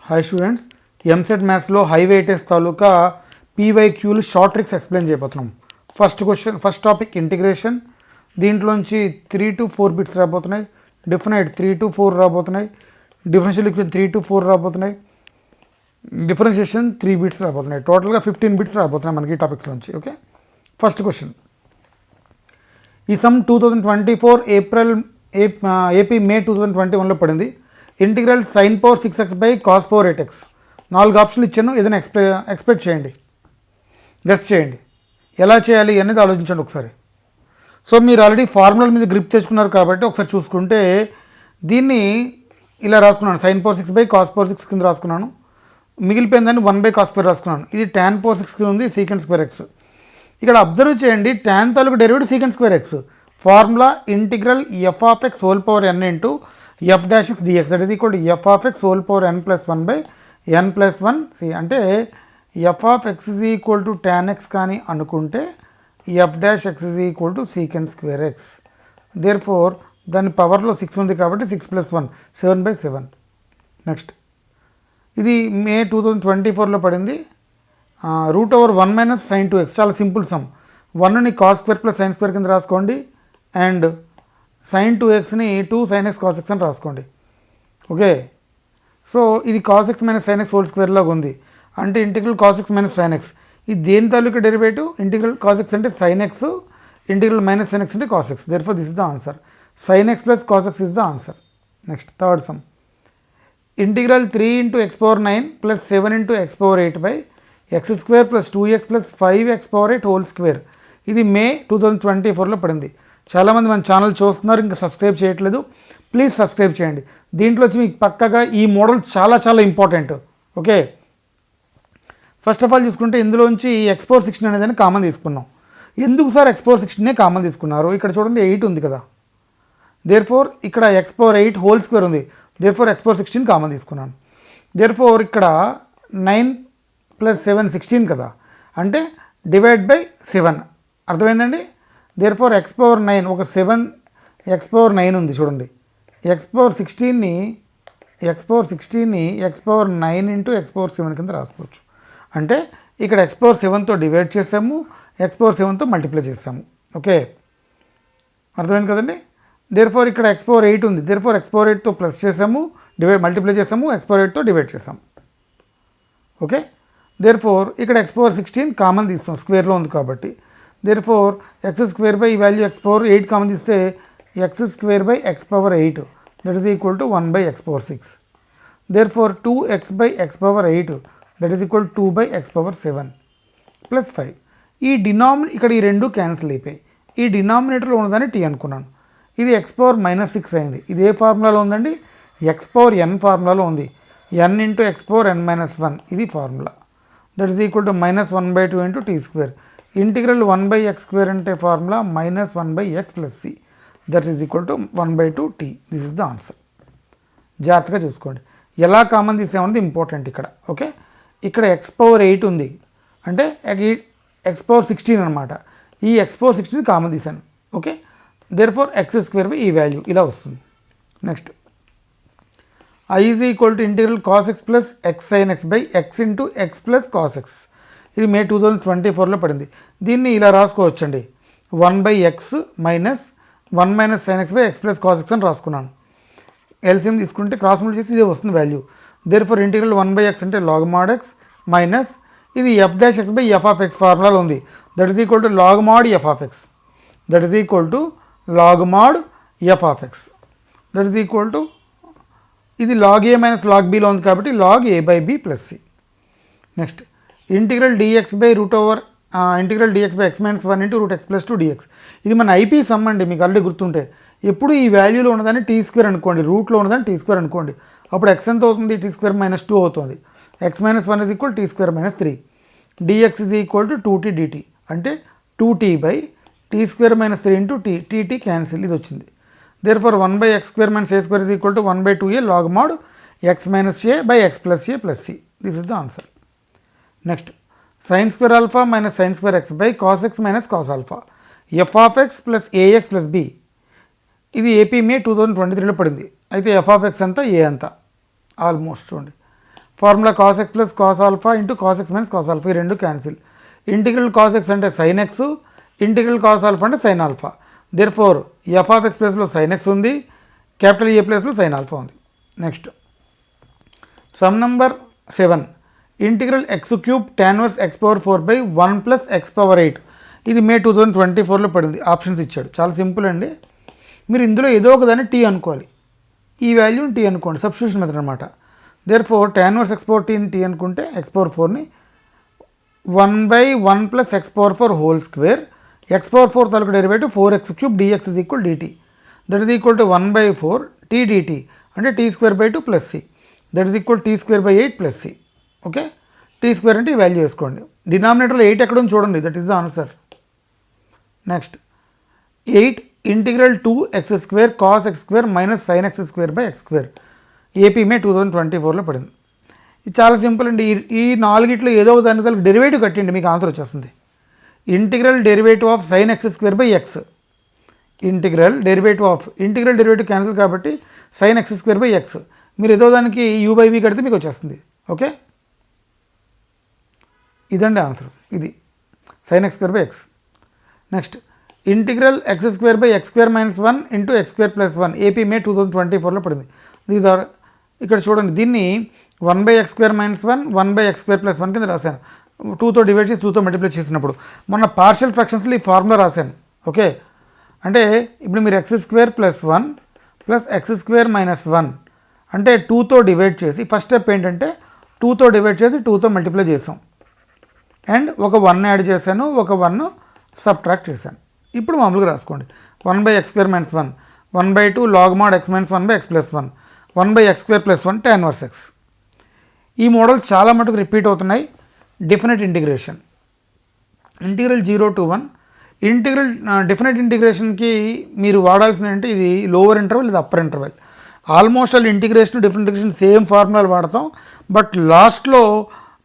Hi students, EAMCET మ్యాథ్స్లో high weightage తాలూకా పీవైక్యూలు షార్ట్ ట్రిక్స్ ఎక్స్ప్లెయిన్ చేయబోతున్నాం. First topic integration. దీంట్లోంచి 3 to 4 బిట్స్ రాబోతున్నాయి. డిఫరెంట్ 3 to 4 రాబోతున్నాయి. డిఫరెన్షియల్ ఈక్వేషన్ 3 to 4 రాబోతున్నాయి. డిఫరెన్షియేషన్ 3 బిట్స్ రాబోతున్నాయి. టోటల్గా 15 బిట్స్ రాబోతున్నాయి మనకి ఈ టాపిక్స్లోంచి. Okay, first question. ఈ సమ్ 2024 ఏపీ మే 2021లో పడింది. Integral sin power 6x by cos power 8x. 4 ఆప్షన్లు ఇచ్చాను, ఏదైనా ఎక్స్పెక్ట్ చేయండి, గెస్ చేయండి. ఎలా చేయాలి అనేది ఆలోచించండి ఒకసారి. సో మీరు ఆల్రెడీ ఫార్ములా మీద గ్రిప్ తెచ్చుకున్నారు కాబట్టి ఒకసారి చూసుకుంటే దీన్ని ఇలా రాసుకున్నాను. sin power 6 by cos power 6 కింద రాసుకున్నాను. మిగిలిపోయిందని 1 బై cos స్క్వేర్ రాసుకున్నాను. ఇది tan power 6 కింద ఉంది, secant స్క్వేర్ x. ఇక్కడ అబ్జర్వ్ చేయండి, tan తాలూకు derivative secant square x. Formula integral f of x whole power n into f dash x dx, that is equal to f of x whole power n plus 1 by n plus 1 c. అంటే f of x is equal to tan x కానీ అనుకుంటే f dash x is equal to secant square x. Therefore దాని పవర్లో 6 ఉంది కాబట్టి 6 plus 1 7 by 7. Next, ఇది May 2024లో పడింది. Root over 1 minus sin 2x, చాలా సింపుల్ సమ్. 1ని cos square plus sine square కింద రాసుకోండి అండ్ sin 2xని 2 sin x cos x అని రాసుకోండి. ఓకే, సో ఇది cos x minus sin x whole square లాగా ఉంది. అంటే integral cos x minus sin x. ఇది దేని తాలూకా డెరివేటివ్? ఇంటిగ్రల్ cos x అంటే sin x, integral minus sin x అంటే cos x. Therefore this is the answer. sin x plus cos x is the answer. Next, third sum. Integral 3 into x power 9 plus 7 into x power 8 by x square plus 2x plus 5x power 8 whole square. ఇది May 2024లో పడింది. చాలామంది మన channel చూస్తున్నారు, ఇంకా subscribe చేయట్లేదు. Please subscribe చేయండి. దీంట్లో వచ్చి మీకు పక్కగా ఈ మోడల్ చాలా చాలా important. Okay, first of all చూసుకుంటే ఇందులోంచి x పవర్ 16 అనేది కామన్ తీసుకున్నాం. ఎందుకు సార్ x పవర్ 16 కామన్ తీసుకున్నారు? ఇక్కడ చూడండి 8 ఉంది కదా, దేర్ ఫోర్ ఇక్కడ x పవర్ 8 హోల్ స్క్వేర్ ఉంది, therefore x power 16 common తీసుకున్నాను. దేర్ ఫోర్ ఇక్కడ 9 ప్లస్ 7 16 కదా, అంటే డివైడ్ బై 7. అర్థమైందండి? దేర్ ఫోర్ x పవర్ 9 ఒక 7 x పవర్ 9 ఉంది చూడండి. x పవర్ 16ని x power 9 into x power 7 కింద రాసుకోవచ్చు. అంటే ఇక్కడ x పవర్ 7తో డివైడ్ చేసాము, x పవర్ 7తో మల్టిప్లై చేసాము. ఓకే, అర్థమైంది కదండి? దేర్ ఫోర్ ఇక్కడ x పవర్ 8 ఉంది, దేర్ ఫోర్ x పవర్ 8తో ప్లస్ చేసాము, మల్టిప్లై చేసాము, x పవర్ 8తో డివైడ్ చేసాము. ఓకే, దేర్ ఫోర్ ఇక్కడ x పవర్ 16 కామన్ తీస్తాం, స్క్వేర్లో ఉంది కాబట్టి. Therefore x square by ఈ వాల్యూ x పవర్ 8 కామన్ తీస్తే x square by x power 8, that is equal to 1 by x power 6. Therefore 2x by x power 8, that is equal 2 by x power 7 plus 5. ఇక్కడ ఈ రెండు cancel అయిపోయి ఈ డినామినేటర్లో ఉన్నదాన్ని t అనుకున్నాను. ఇది x power minus 6 అయింది. ఇది ఏ ఫార్ములాలో ఉందండి? x పవర్ n ఫార్ములాలో ఉంది. n into x power n minus 1 ఇది formula. That is equal to minus 1 by 2 into T square. Integral 1 by x square అంటే formula minus 1 by x plus c, that is equal to 1 by 2 t. This is the answer. జాగ్రత్తగా చూసుకోండి, ఎలా common తీసామన్నది important ఇక్కడ. Okay, ఇక్కడ x power 8 ఉంది అంటే x power 16 అనమాట. ఈ x పవర్ 16 కామన్ తీసాను. Okay, therefore x square by ఈ వాల్యూ ఇలా వస్తుంది. Next, i is equal to integral cos x plus x sin x by x into x plus cos x. ఇది May 2024లో పడింది. దీన్ని ఇలా రాసుకోవచ్చండి, 1 by x minus 1 minus sin x by x plus cos x అని రాసుకున్నాను. LCM తీసుకుంటే cross multiply చేసి ఇదే వస్తుంది value. Therefore integral 1 by x అంటే log mod x మైనస్ ఇది f dash x by f of x ఫార్ములాలో ఉంది, that is equal to log mod f of x, that is equal to log mod f of x, that is equal to ఇది log a minus log bలో ఉంది కాబట్టి log a by b plus c. Next, integral dx by root over integral dx by x minus 1 into root x plus 2 dx. ఇది మన IP some అండి, మీకు already గుర్తుంటే. ఎప్పుడు ఈ వాల్యూలో ఉన్నదాన్ని టీ స్క్వేర్ అనుకోండి, రూట్లో ఉన్నదాన్ని టీ స్క్వేర్ అనుకోండి. అప్పుడు x ఎంత అవుతుంది? టీ స్క్వేర్ మైనస్ 2 అవుతుంది. x minus 1 is equal t square minus 3. dx is equal to 2t dt, అంటే 2t by t square minus 3 into t cancel, ఇది వచ్చింది. Therefore 1 by x square minus a square is equal to 1 by 2a log mod x minus a by x plus a plus c. This is the answer. Next, sin square alpha minus sin square x by cos x minus cos alpha, f of x plus ax plus b. ఇది AP May 2023లో పడింది. అయితే f of x అంతా a అంతా almost చూడండి. Formula cos x plus cos alpha into cos x minus cos alpha, ఈ రెండు cancel. Integral cos x అంటే sine x, integral cos alpha అంటే sine alpha. Therefore f of x ప్లస్లో sine x ఉంది, capital A ప్లస్లో sine alpha ఉంది. Next sum number 7, integral X cube tan 1 x power 4/1 plus x power 8. ఇది May 2024లో పడింది. Options ఇచ్చాడు, చాలా సింపుల్ అండి. మీరు ఇందులో ఏదో ఒకదాన్ని టీ అనుకోవాలి, ఈ వాల్యూని టీ అనుకోండి, సబ్స్టిట్యూషన్ మెథడ్ అనమాట. Therefore tan 1 x power t అనుకుంటే x పవర్ 4ని 1/1 plus x power 4 whole square, x power 4 తాలూకు derivative 4x³ dx is equal dt. That is equal to 1/4 t dt అంటే t²/2 plus c, that is equal t²/8 plus c. Okay, t² అంటే ఈ value వేసుకోండి. డినామినేటర్లో 8 ఎక్కడ ఉంది చూడండి, that is the answer. Next 8 integral 2x² cos x² minus sin x²/x², AP మే 2024లో పడింది. ఇది చాలా సింపుల్ అండి. ఈ నాలుగిట్లో ఏదో దాని తలకు డెరివేటివ్ కట్టండి, మీకు ఆన్సర్ వచ్చేస్తుంది. Integral derivative of sin x²/x, integral derivative cancel కాబట్టి sin x²/x, మీరు ఏదో దానికి u/v కడితే మీకు వచ్చేస్తుంది. ఓకే, ఇదండి ఆన్సర్, ఇది sin x²/x. Next integral x²/x² minus 1 into x² plus 1, AP మే 2024లో పడింది. దీస్ ఆర్, ఇక్కడ చూడండి, దీన్ని 1/x² మైనస్ 1 1/x² ప్లస్ 1 కింద రాశాను. 2తో డివైడ్ చేసి 2తో మల్టిప్లై చేసినప్పుడు మొన్న పార్షియల్ ఫ్రాక్షన్స్లో ఈ ఫార్ములా రాశాను. ఓకే, అంటే ఇప్పుడు మీరు x² plus 1 plus x² minus 1 అంటే 2తో డివైడ్ చేసి, ఫస్ట్ స్టెప్ ఏంటంటే 2తో డివైడ్ చేసి 2తో మల్టిప్లై చేసాం, అండ్ ఒక 1 యాడ్ చేశాను, ఒక 1 సబ్ట్రాక్ట్ చేశాను. ఇప్పుడు మామూలుగా రాసుకోండి, 1/x² minus 1 1/2 log mod x minus 1/x plus 1 1/x² plus 1 tan 1x. ఈ మోడల్స్ చాలా మటుకు రిపీట్ అవుతున్నాయి. Definite integration, integral 0 to 1. Integral definite ఇంటిగ్రేషన్కి మీరు వాడాల్సింది అంటే ఇది లోవర్ ఇంటర్వెల్, ఇది upper interval. Almost all integration definite integration same ఫార్ములాలు వాడతాం, బట్ లాస్ట్లో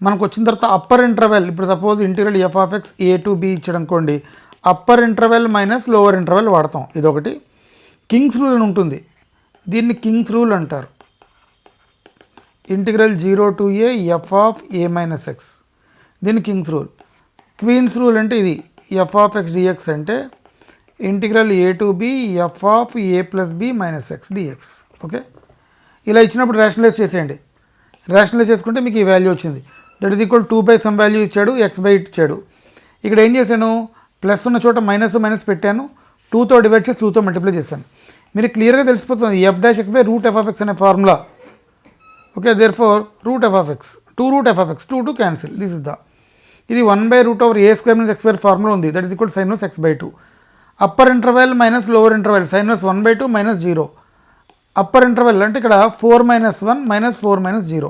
మనకు వచ్చిన తర్వాత అప్పర్ ఇంటర్వెల్, ఇప్పుడు suppose integral f of x a to b ఇచ్చాడు అనుకోండి, upper interval minus lower interval వాడతాం. ఇదొకటి కింగ్స్ రూల్ అని ఉంటుంది, దీన్ని కింగ్స్ రూల్ అంటారు. Integral 0 to a f of a minus x, దీన్ని కింగ్స్ రూల్. క్వీన్స్ రూల్ అంటే ఇది ఎఫ్ ఆఫ్ ఎక్స్ డిఎక్స్ అంటే integral a to b f of a plus b minus x dx. Okay, ఇలా ఇచ్చినప్పుడు rationalise చేసేయండి. Rationalise చేసుకుంటే మీకు ఈ వాల్యూ వచ్చింది. That is equal 2 some value ఇచ్చాడు, x/8 ఇచ్చాడు. ఇక్కడ ఏం చేశాను, ప్లస్ ఉన్న చోట మైనస్ పెట్టాను, 2తో డివైడ్ చేసి 2తో మల్టిప్లై చేశాను. మీరు క్లియర్గా తెలిసిపోతుంది f'(x/√f(x) అనే formula. Okay, therefore √f(x), 2√f(x), 2 cancel, this is the, ఇది 1/√a² - x² ఫార్ములా ఉంది, that is equal sin 1 x/2. Upper interval minus lower interval, sin 1 1/2 minus 0. Upper interval అంటే ఇక్కడ 4 - 1 మైనస్ 4 - 0.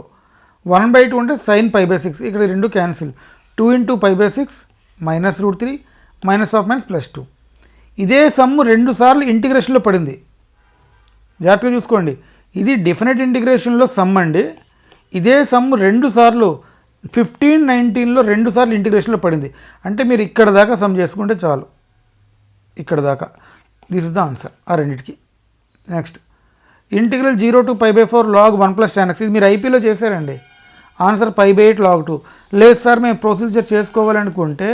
1/2 అంటే sin π/6, ఇక్కడ 2 cancel, 2 × π/6 minus √3 minus of minus plus 2. ఇదే sum 2 సార్లు ఇంటిగ్రేషన్లో పడింది, జాగ్రత్తగా చూసుకోండి. ఇది డెఫినెట్ ఇంటిగ్రేషన్లో సమ్ అండి. ఇదే సమ్ము 2 సార్లు 15, 19లో 2 సార్లు ఇంటిగ్రేషన్లో పడింది. అంటే మీరు ఇక్కడ దాకా సమ్ చేసుకుంటే చాలు, ఇక్కడ దాకా. దిస్ ఇస్ ద ఆన్సర్ ఆ రెండింటికి. Next integral 0 to π/4 log 1 plus tan x, ఇది మీరు ఐపీలో చేశారండి. Answer π/8 log 2. లేదు సార్ మేము ప్రొసీజర్ చేసుకోవాలనుకుంటే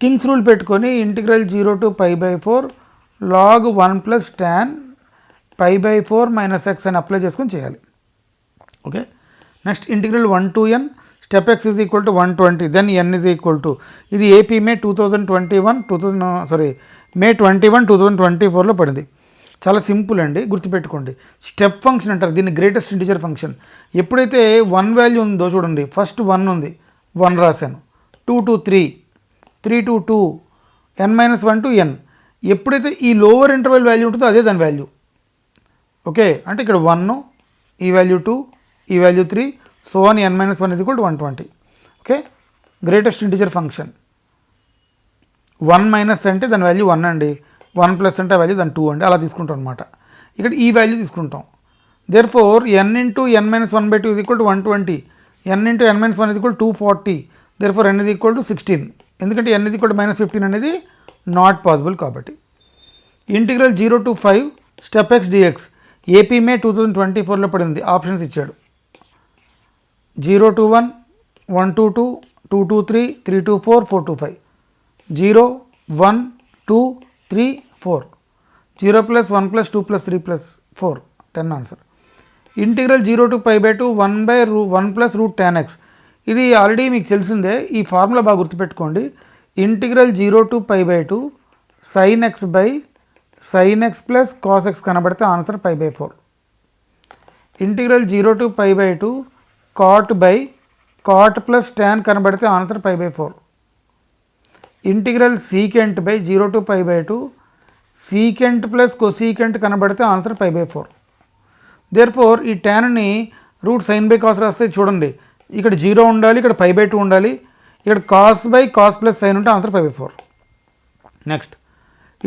కింగ్స్ రూల్ పెట్టుకొని ఇంటిగ్రల్ 0 to π/4 log 1 plus tan π/4 minus x అని అప్లై చేసుకొని చేయాలి. Okay, next integral 1 to n step x is equal to 120, then n is equal to, ఇది ఏపీ మే 21 2024లో పడింది. చాలా సింపుల్ అండి, గుర్తుపెట్టుకోండి. స్టెప్ ఫంక్షన్ అంటారు దీన్ని, గ్రేటెస్ట్ ఇంటిజర్ ఫంక్షన్. ఎప్పుడైతే 1 వాల్యూ ఉందో చూడండి, ఫస్ట్ 1 ఉంది, 1 రాశాను, 2 to 3, 3 to 2, n-1 to n. ఎప్పుడైతే ఈ లోవర్ ఇంటర్వెల్ వాల్యూ ఉంటుందో అదే దాని వాల్యూ. ఓకే, అంటే ఇక్కడ 1, ఈ వాల్యూ 2, ఈ value 3, so on n-1 is equal to 120. Okay, greatest integer function. 1 minus అంటే దాని వాల్యూ 1 అండి, 1 ప్లస్ అంటే వాల్యూ దాని 2 అండి, అలా తీసుకుంటాం అనమాట. ఇక్కడ ఈ వాల్యూ తీసుకుంటాం. Therefore n × n-1/2 is equal to 120, n × n-1 is equal 240, therefore n is equal to 16. ఎందుకంటే n ఈజ్ ఈక్వల్ టు -15 అనేది నాట్ పాసిబుల్ కాబట్టి. ఇంటిగ్రల్ 0 to 5 స్టెప్ x dx, ఏపీ మే 2024లో పడింది. ఆప్షన్స్ ఇచ్చాడు. 0 to 1, 1 to 2, 2 to 3, 3 to 4, 4 to 5. 0, 1, 2, 3, 4. 0 plus 1 plus 2 plus 3 plus 4. 10 answer. Integral 0 to pi by 2 1 plus root tan x. ఇది already మీకు తెలిసిందే. ఈ ఫార్ములా బాగా గుర్తుపెట్టుకోండి. Integral 0 to pi by 2 sin x by sin x plus cos x కనబడితే answer pi by 4. Integral 0 to pi by 2 cot by cot plus tan కనబడితే answer pi by 4. Integral secant by 0 to pi by 2 secant plus cosecant కనబడితే answer pi by 4. Therefore ఈ ట్యాన్ని route sign by cos రాస్తే చూడండి, ఇక్కడ 0 ఉండాలి, ఇక్కడ pi by 2 ఉండాలి, ఇక్కడ cos by cos plus sine ఉంటే answer pi by 4. Next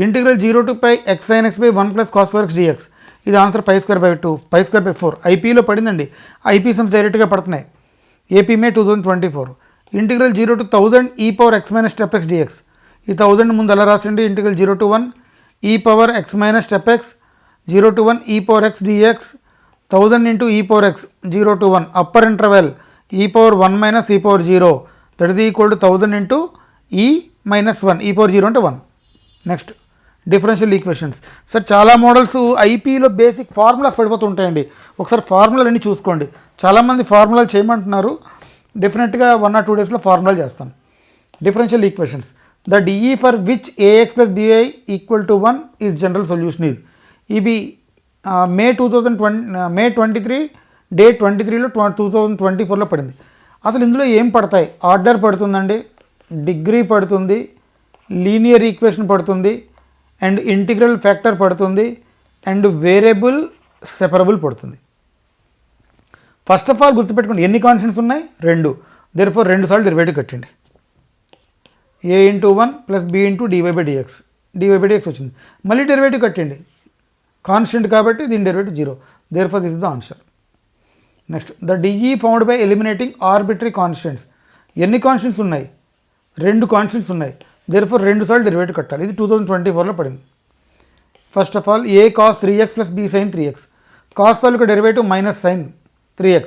integral 0 to pi x sin x by 1 plus cos square x dx. ఇది answer pi square by 2, pi square by 4. ఐపీలో పడిందండి. ఐపీ సమ్స్ డైరెక్ట్గా పడుతున్నాయి. AP May 2024. Integral 0 to 1000 e power x minus step x dx. ఈ 1000 ముందు ఎలా రాసండి, integral 0 to 1 e power x minus step x 0 to 1 e power x dx 1000 into e power x 0 to 1 upper interval e power 1 minus e power 0 that is equal to 1000 into e minus 1 e power 0 అంటే 1. Next differential equations. Sir చాలా models ఐపీలో basic formulas పడిపోతూ ఉంటాయండి. ఒకసారి ఫార్ములాలు అన్నీ చూసుకోండి. చాలామంది ఫార్ములాలు చేయమంటున్నారు. డెఫినెట్గా 1 or 2 డేస్లో ఫార్ములాలు చేస్తాను. Differential equations. The DE for which a x plus b y equal to 1 is general solution is. ఇవి మే 23 డే 23లో 2024లో పడింది. అసలు ఇందులో ఏం పడతాయి? ఆర్డర్ పడుతుందండి, డిగ్రీ పడుతుంది, లీనియర్ ఈక్వేషన్ పడుతుంది, అండ్ ఇంటిగ్రల్ ఫ్యాక్టర్ పడుతుంది, అండ్ వేరియబుల్ సెపరబుల్ పడుతుంది. ఫస్ట్ ఆఫ్ ఆల్ గుర్తుపెట్టుకోండి, ఎన్ని కాన్స్టెంట్స్ ఉన్నాయి? 2. దేర్ఫోర్ 2 సార్లు డెరివేటివ్ కట్టండి. a into 1 plus b into dy by dx. dy by dx వచ్చింది. మళ్ళీ డెరివేటివ్ కట్టండి. కాన్స్టెంట్ కాబట్టి దీని derivative 0. Therefore this is the answer. Next the DE found by eliminating arbitrary constants. ఎన్ని కాన్స్టెంట్స్ ఉన్నాయి? 2 కాన్స్టెంట్స్ ఉన్నాయి. దేర్ఫోర్ 2 సార్లు డెరివేటివ్ కట్టాలి. ఇది 2024లో పడింది. First of all a cos 3x plus b sin 3x. Cos తాలూకు డెరివేటివ్ మైనస్ సైన్ 3x,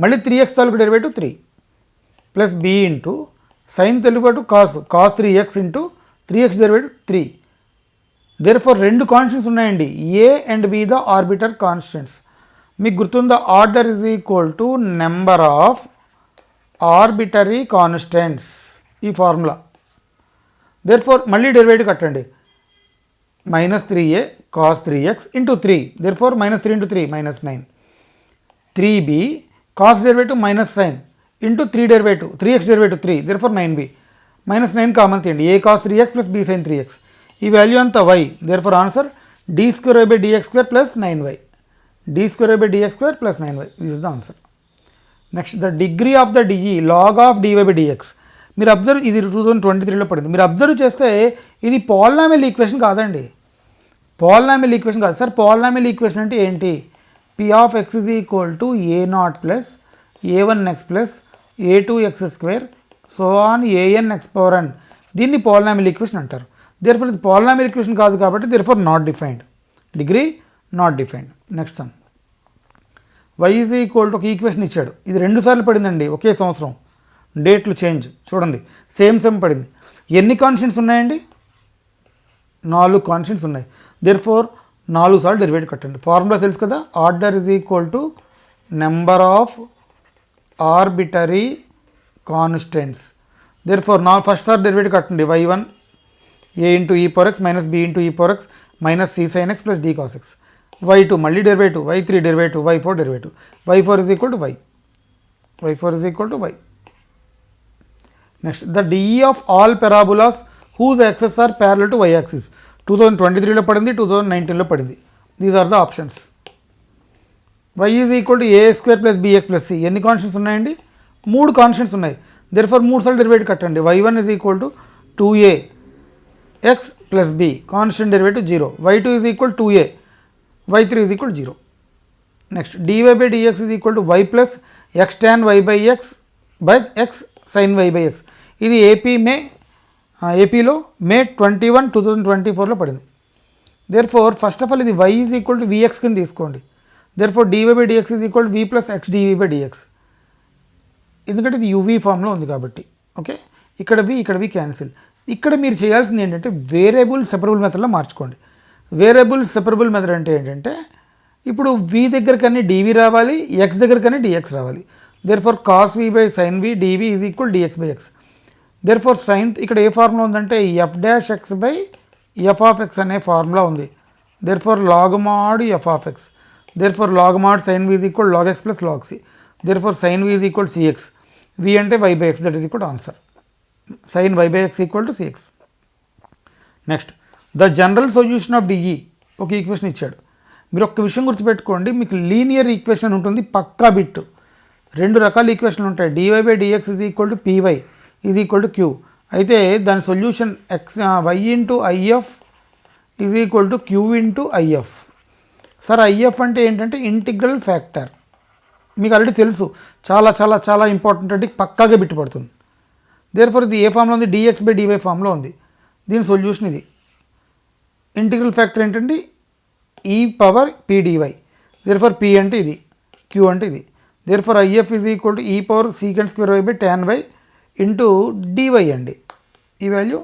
మళ్ళీ 3x తాలూకు derivative 3 plus b into sine Telugu cos 3x into 3x derivative 3. Therefore 2 constants ఉన్నాయండి. a and b the arbitrary constants. మీకు గుర్తుందా? Order is equal to number of arbitrary constants. ఈ formula. Therefore మళ్ళీ derivative కట్టండి. Minus 3a cos 3x into 3. Therefore minus 3 into 3 minus 9. 3b cos derivative minus sine into 3 derivative 3x derivative 3. Therefore 9b minus 9 common తీయండి. a cos 3x plus b sin 3x. ఈ value అంతా y. Therefore answer d square by dx square plus 9y. d square by dx square plus 9y. This is the answer. Next the degree of the DE log of dy by dx. మీరు observe, ఇది 2023లో పడింది. మీరు observe చేస్తే ఇది polynomial equation కాదండి. Polynomial equation కాదు sir. Polynomial equation అంటే ఏంటి? p of x is equal to a0 plus a1x plus a2x square so on anx power n. దీన్ని పాలినామియల్ ఈక్వేషన్ అంటారు. దేర్ఫోర్ ఇది పాలినామియల్ ఈక్వేషన్ కాదు కాబట్టి therefore not defined. Degree not defined. Next some. y is equal to ఒక equation ఇచ్చాడు. ఇది 2 సార్లు పడిందండి ఒకే సంవత్సరం. డేట్లు చేంజ్ చూడండి. సేమ్ పడింది. ఎన్ని కాన్స్టెంట్స్ ఉన్నాయండి? 4 కాన్స్టెంట్స్ ఉన్నాయి. దేర్ఫోర్ 4 సార్లు డెరివేటివ్ కట్టండి. ఫార్ములా తెలుసు కదా, order is equal to number of arbitrary constants. Therefore first sir derivative కట్టండి. y1 a ఇంటూ ఈ power x minus b into ఈ power x minus c sin x plus d cos x. y2 మళ్ళీ derivative, y3 derivative, y4 derivative. y4 is equal to y. y4 is equal to y. Next the DE of all parabolas whose axes are parallel to y axis. 2023లో పడింది, 2019లో పడింది. These are the options. y is equal to ax square plus bx plus c. ఎన్ని constants ఉన్నాయండి? 3 constants ఉన్నాయి. Therefore 3 సార్లు derivative కట్టండి. y1 is equal to 2a x plus b constant derivative 0. y2 is equal 2a, y3 is equal 0. Next dy by dx is equal to y plus x tan y by x sin y by x. ఇది ఏపీలో మే 21, 2024లో పడింది. Therefore first of all ఇది y is equal to vx కింద తీసుకోండి. Therefore dy by dx is equal to v plus x dv by dx. ఎందుకంటే ఇది UV ఫామ్లో ఉంది కాబట్టి. ఓకే, ఇక్కడ వి క్యాన్సిల్. ఇక్కడ మీరు చేయాల్సింది ఏంటంటే వేరియబుల్ సెపరబుల్ మెథడ్లో మార్చుకోండి. వేరియబుల్ సెపరబుల్ మెథడ్ అంటే ఏంటంటే ఇప్పుడు వి దగ్గర కానీ డివి రావాలి, ఎక్స్ దగ్గర కానీ డిఎక్స్ రావాలి. Therefore cos v by sine v dv is equal dx by x. Therefore sine ఇక్కడ ఏ ఫార్ములా ఉందంటే f dash x by f of x అనే ఫార్ములా ఉంది. Therefore log mod f of x. Therefore log mod sine v is equal log x plus log c. Therefore sine v is equal cx. V అంటే y by x, that is equal answer. Sign y by x equal to c x. Next the general solution of DE ఒక equation ఇచ్చాడు. మీరు ఒక్క విషయం గుర్తుపెట్టుకోండి, మీకు linear equation ఉంటుంది పక్కా bit. రెండు రకాల ఈక్వేషన్లు ఉంటాయి. Dy by dx is equal to p y is equal to q. అయితే దాని solution x y into IF is equal to q into IF. Sir IF అంటే ఏంటంటే ఇంటిగ్రల్ ఫ్యాక్టర్. మీకు ఆల్రెడీ తెలుసు, చాలా చాలా చాలా ఇంపార్టెంట్ అంటే పక్కాగా బిట్ పడుతుంది. దేర్ ఫర్ ఇది ఏ ఫామ్లో ఉంది, డిఎక్స్ బై డివై ఫామ్లో ఉంది. దీని సొల్యూషన్ ఇది. ఇంటిగ్రల్ ఫ్యాక్టర్ ఏంటంటే e power p dy. Therefore p అంటే ఇది, క్యూ అంటే ఇది. Therefore IF is equal to e power secant square y by tan y into dy అండి. ఈ value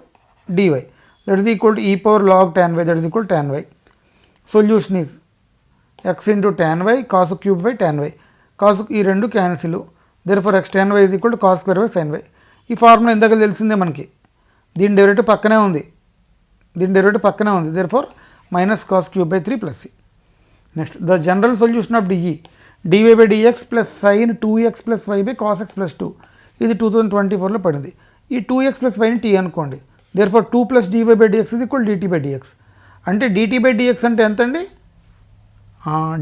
dy that is equal to e power log tan y that is equal tan y. Solution is x into tan y cos cube by tan y. Cos ఈ రెండు cancel. Therefore x tan y is equal to cos square by sine y. ఈ formula ఇందాక తెలిసిందే మనకి. దీని derivative పక్కనే ఉంది, therefore minus cos cube by 3 plus c. Next the general solution of DE dy by dx plus sine 2x plus y by cos x plus 2. ఇది 2024లో పడింది. ఈ 2x ప్లస్ వైని టీ అనుకోండి. Therefore 2 plus dy by dx is equal dt by dx. అంటే dt by dx అంటే ఎంత అండి,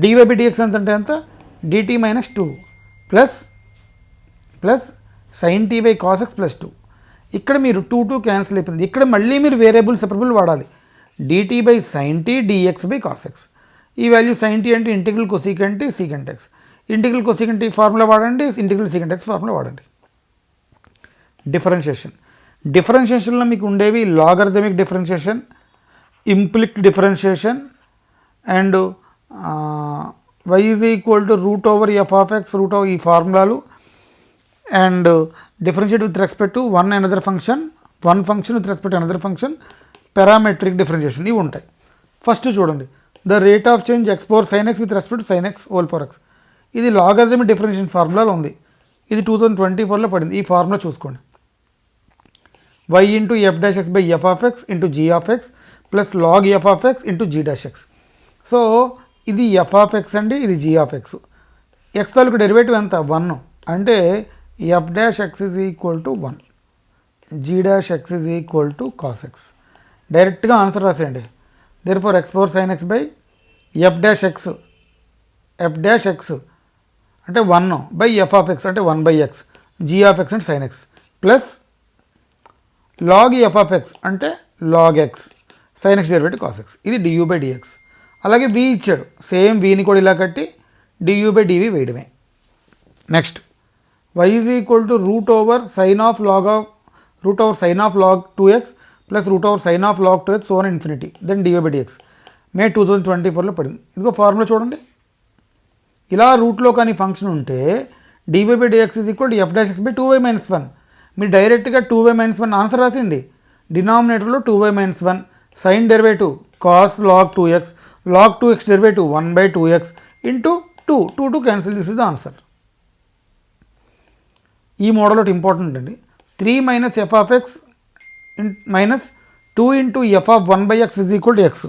డివై బై డిఎక్స్ ఎంత dt minus 2 plus sine t by cos x plus 2. ఇక్కడ మీరు 2 క్యాన్సిల్ అయిపోయింది. ఇక్కడ మళ్ళీ మీరు వేరియబుల్ సెపరబుల్ వాడాలి. Dt by sine t dx by cos x. ఈ వాల్యూ సైన్ టీ అంటే integral cosecant t secant x. Integral cosecant t formula వాడండి, ఇంటిగ్రల్ సీకెంట్ ఎక్స్ ఫార్ములా వాడండి. డిఫరెన్షియేషన్లో మీకు ఉండేవి logarithmic differentiation, implicit differentiation and y is equal to root over F of x root over ఈ ఫార్ములాలు and differentiate with respect to one function with respect to another function, parametric differentiation ఇవి ఉంటాయి. First చూడండి, the rate of change x power sine x with respect to sine x whole power x. ఇది logarithmic differentiation ఫార్ములాలో ఉంది. ఇది 2024లో పడింది. ఈ ఫార్ములా చూసుకోండి. y into f dash x by f of x into g of x plus log f of x into G dash x. So ఇది f of x అండి, ఇది జీ ఆఫ్ ఎక్స్. ఎక్స్ తాలూకు derivative ఎంత 1 అంటే f dash x is equal to 1, g dash x is equal to cos x. డైరెక్ట్గా answer రాసేయండి. Therefore x power sine x by f dash x అంటే 1 by f of x అంటే 1 by x, g of x అంటే sine x plus log f of x అంటే log x sine X derivative cos X. ఇది Diu by dx. అలాగే వి ఇచ్చాడు, same వీని కూడా ఇలా కట్టి డియూ బై డివి వేయడమే. Next y is equal to root over sine of log 2x plus root over sine of log 2x over infinity then dy by dx. May 2024లో పడింది. ఇదిగో ఫార్ములా చూడండి. ఇలా రూట్లో కానీ ఫంక్షన్ ఉంటే dy by dx is equal to f dash x by 2y minus 1. మీరు డైరెక్ట్గా 2y మైనస్ 1 ఆన్సర్ రాసిండి. డినామినేటర్లో 2y minus 1, sine derivative cos log 2x, log 2x derivative 1 by 2x into 2 cancel. This is the answer. ఈ model ఒకటి important అండి. 3 minus f of x minus 2 into f of 1 by x is equal to x.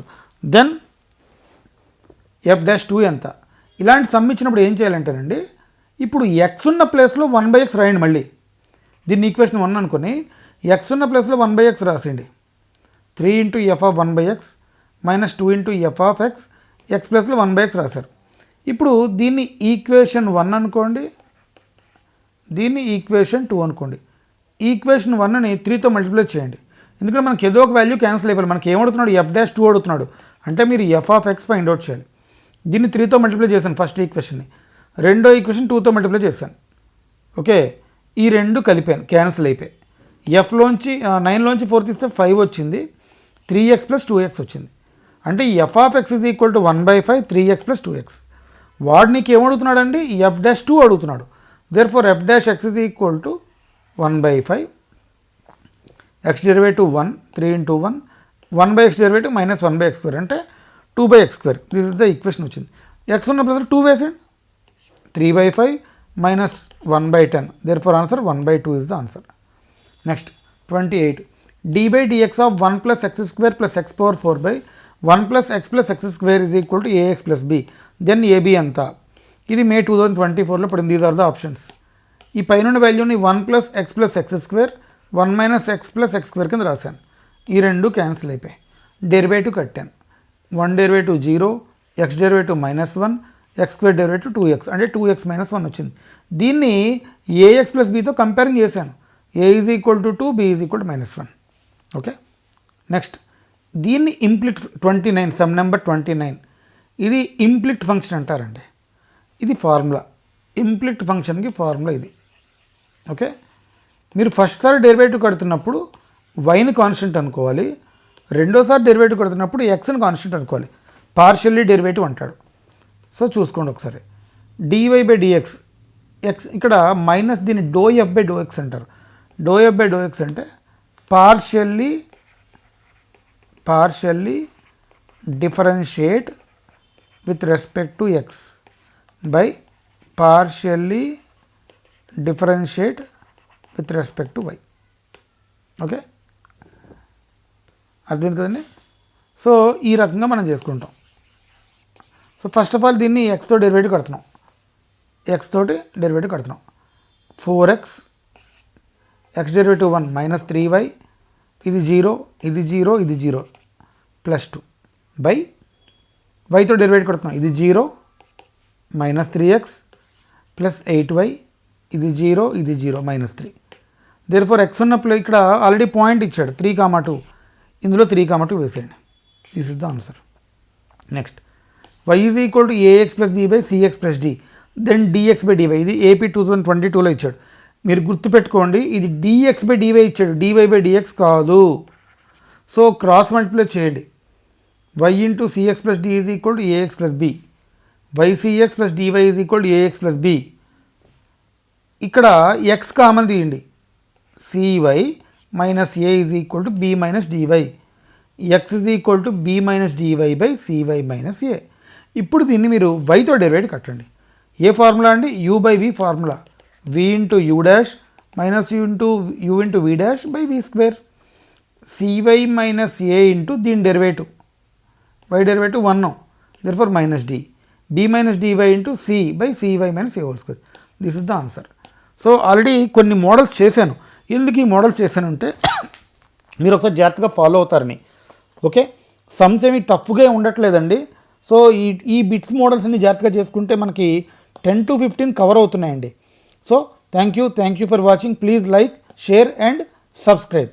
Then f dash 2 ఎంత. ఇలాంటి some ఇచ్చినప్పుడు ఏం చేయాలంటేనండి, ఇప్పుడు X ఉన్న ప్లేస్లో 1 బై ఎక్స్ రాయండి. మళ్ళీ దీన్ని ఈక్వేషన్ 1 అనుకుని ఎక్స్ ఉన్న ప్లేస్లో 1 బై ఎక్స్ రాసేయండి. 3 into f of 1 by x minus 2 into f of x, x ప్లస్లో 1 బై ఎక్స్ రాశారు. ఇప్పుడు దీన్ని ఈక్వేషన్ 1 అనుకోండి, దీన్ని ఈక్వేషన్ 2 అనుకోండి. ఈక్వేషన్ 1ని 3తో మల్టిప్లై చేయండి. ఎందుకంటే మనకి ఏదో ఒక వాల్యూ క్యాన్సిల్ అయిపోయింది. మనకి ఏమడుతున్నాడు, ఎఫ్ డాష్ 2 అడుగుతున్నాడు. అంటే మీరు F of X find out చేయాలి. దీన్ని 3తో మల్టిప్లై చేశాను ఫస్ట్ ఈక్వేషన్ని, రెండో ఈక్వేషన్ 2తో మల్టిప్లై చేశాను. ఓకే, ఈ రెండు కలిపాను, క్యాన్సిల్ అయిపోయి ఎఫ్లోంచి 9లోంచి 4 తీస్తే 5 వచ్చింది, 3x ప్లస్ 2x వచ్చింది. అంటే F of X is equal to 1/5 3x plus 2x. వాడు నీకు ఏమడుగుతున్నాడు అండి, ఎఫ్ డాష్ 2 అడుగుతున్నాడు. Therefore f dash x is equal to 1 by 5, x derivative 1, 3 into 1, 1 by x derivative minus 1 by x square అంటే 2 by x square. This is the equation వచ్చింది. x ఉన్న plus 2 వేసేయండి, 3 by 5 minus 1 by 10. Therefore answer 1 by 2 is the answer. Next 28, d by dx of 1 plus x square plus x power 4 by 1 plus x square is equal to ax plus b. Then ab అంతా ఇది May 2024లో పడింది. These are the options. ఈ పైన వాల్యూని 1 plus x square 1 minus x square కింద రాశాను. ఈ రెండు క్యాన్సిల్ అయిపోయాయి. డెరివేటివ్ కట్టాను. 1 derivative 0, x derivative -1, x square derivative 2x అంటే 2x - 1 వచ్చింది. దీన్ని ax ప్లస్ bతో కంపేరింగ్ చేశాను. a is equal to 2, b is equal to -1. Okay. Next దీన్ని ఇంప్లిట్ 29, సమ్ నెంబర్ 29, ఇది ఇంప్లిట్ ఫంక్షన్ అంటారండి. ఇది ఫార్ములా, ఇంప్లిట్ ఫంక్షన్కి ఫార్ములా ఇది. ఓకే. మీరు ఫస్ట్ సారి డెరివేటివ్ కడుతున్నప్పుడు వైని కాన్స్టెంట్ అనుకోవాలి, రెండోసారి డెరివేటివ్ కడుతున్నప్పుడు ఎక్స్ని కాన్స్టెంట్ అనుకోవాలి. పార్షియల్లీ డెరివేటివ్ అంటాడు. సో చూసుకోండి ఒకసారి. dy బై dx, ఎక్స్ ఇక్కడ మైనస్ దీన్ని do f by do x అంటారు. Do f by do x అంటే partially differentiate with respect to x by partially differentiate with respect to y. Okay, అర్థమైంది కదండి. So ఈ రకంగా మనం చేసుకుంటాం. సో ఫస్ట్ ఆఫ్ ఆల్ దీన్ని ఎక్స్తో డెరివేటివ్ కడుతున్నాం, ఎక్స్ తోటి డెరివేటివ్ కడుతున్నాం. 4x, X derivative 1 minus 3y, ఇది 0, ఇది 0, ఇది 0 ప్లస్ 2 బై వైతో డెరివేటివ్ కడుతున్నాం. ఇది 0 మైనస్ 3x ప్లస్ 8y, ఇది 0, ఇది 0 మైనస్ 3. దేర్ఫోర్ ఎక్స్ ఉన్నప్పుడు ఇక్కడ ఆల్రెడీ పాయింట్ ఇచ్చాడు 3,2, ఇందులో 3,2 వేసేయండి. This is the answer. Next y is equal to ax plus b by cx plus d, then dx by dy. ఇది ఏపీ 2022లో ఇచ్చాడు. మీరు గుర్తుపెట్టుకోండి, ఇది dx బై dy ఇచ్చాడు, dy బై dx కాదు. సో క్రాస్ మల్టిప్లై చేయండి. y into cx plus d is equal to ax plus b, ycx plus dy is equal to ax plus b. ఇక్కడ x కామన్ తీయండి, cy minus a is equal to b minus dy, x is equal to b minus dy by cy minus a. ఇప్పుడు దీన్ని మీరు వైతో derivative కట్టండి. ఏ formula అండి? u by v formula. v into u dash minus u into v dash by v square, cy minus a into దీని derivative, y derivative 1, therefore minus d, b minus dy into c by cy minus a whole square. This is the answer. So already కొన్ని models చేశాను. ఎందుకు ఈ models చేశాను అంటే మీరు ఒకసారి జాగ్రత్తగా ఫాలో అవుతారని. ఓకే, సమ్స్ ఏమి టఫ్గా ఉండట్లేదండి. సో ఈ బిట్స్ మోడల్స్ అన్ని జాగ్రత్తగా చేసుకుంటే మనకి 10 to 15 కవర్ అవుతున్నాయండి. So thank you for watching. Please like, share and subscribe.